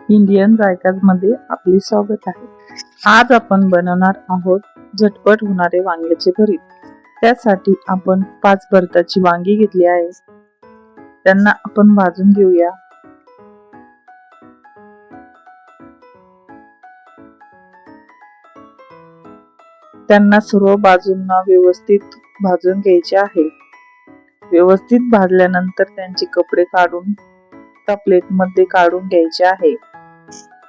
Indian जायकाज मध्ये आपले स्वागत आहे। आज आपण बनवणार आहोत झटपट होणारे वांग्याचे भरीत। त्यासाठी आपण 5 भरताची वांगी घेतली आहे। त्यांना आपण भाजून घेऊया। त्यांना सर्व बाजूंना व्यवस्थित भाजून घ्यायचे आहे। व्यवस्थित भाजल्यानंतर त्यांचे कपडे काढून एका प्लेट मध्ये काढून घ्यायचे आहे।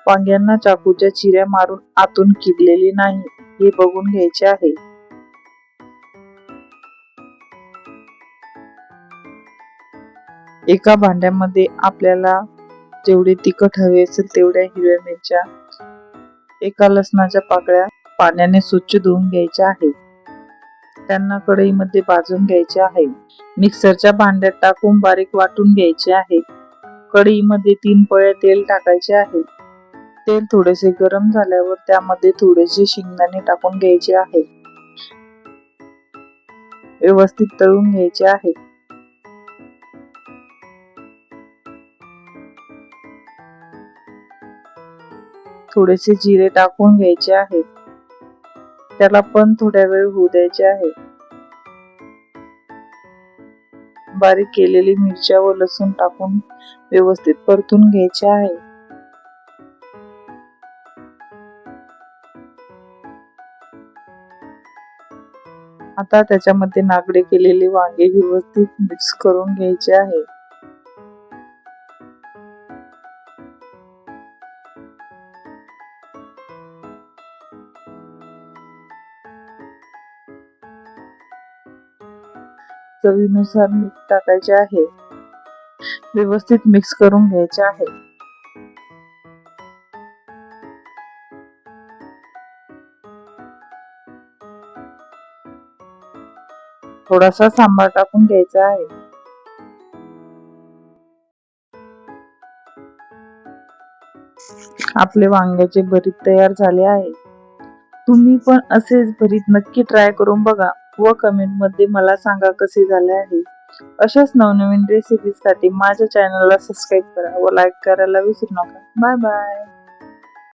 वांग्यांना चाकूच्या चिऱ्या मारून आतून किडलेले नाही हे बघून घ्यायचे आहे। एका भांड्यामध्ये आपल्याला जेवढे तिखट हवे असेल तेवढ्या हिरव्या मिरच्या, एका लसणाच्या पाकळ्या पाण्याने स्वच्छ धुवून घ्यायच्या आहे। त्यांना कढईमध्ये भाजून घ्यायचे आहे। मिक्सरच्या भांड्यात टाकून बारीक वाटून घ्यायचे आहे। कढईमध्ये 3 पळ्या तेल टाकायचे आहे। तेल थोडेसे गरम झाल्यावर त्यामध्ये थोडेसे शेंगदाणे टाकून घ्यायचे आहे। व्यवस्थित तळून घ्यायचे आहे। थोडेसे जिरे टाकून घ्यायचे आहे। त्याला पण थोड्या वेळ होऊ द्यायचे आहे। बारीक केलेली मिरच्या व लसूण टाकून व्यवस्थित परतून घ्यायचे आहे। आता त्याच्यामध्ये नागडे केलेले वांगे व्यवस्थित मिक्स करून घ्यायचे आहे। चवीनुसार मीठ टाकायचे आहे। व्यवस्थित मिक्स करून घ्यायचे आहे। थोडासा सांबार टाकून घ्यायचा आहे। आपले वांग्याचे भरीत तयार झाले आहे। तुम्ही पण असेच भरीत नक्की ट्राय करून बघा व कमेंट मध्ये मला सांगा कसे झाले आहे। अशाच नवनवीन रेसिपीज साठी माझ्या चॅनलला सबस्क्राईब करा व लाईक करायला विसरू नका। Bye bye.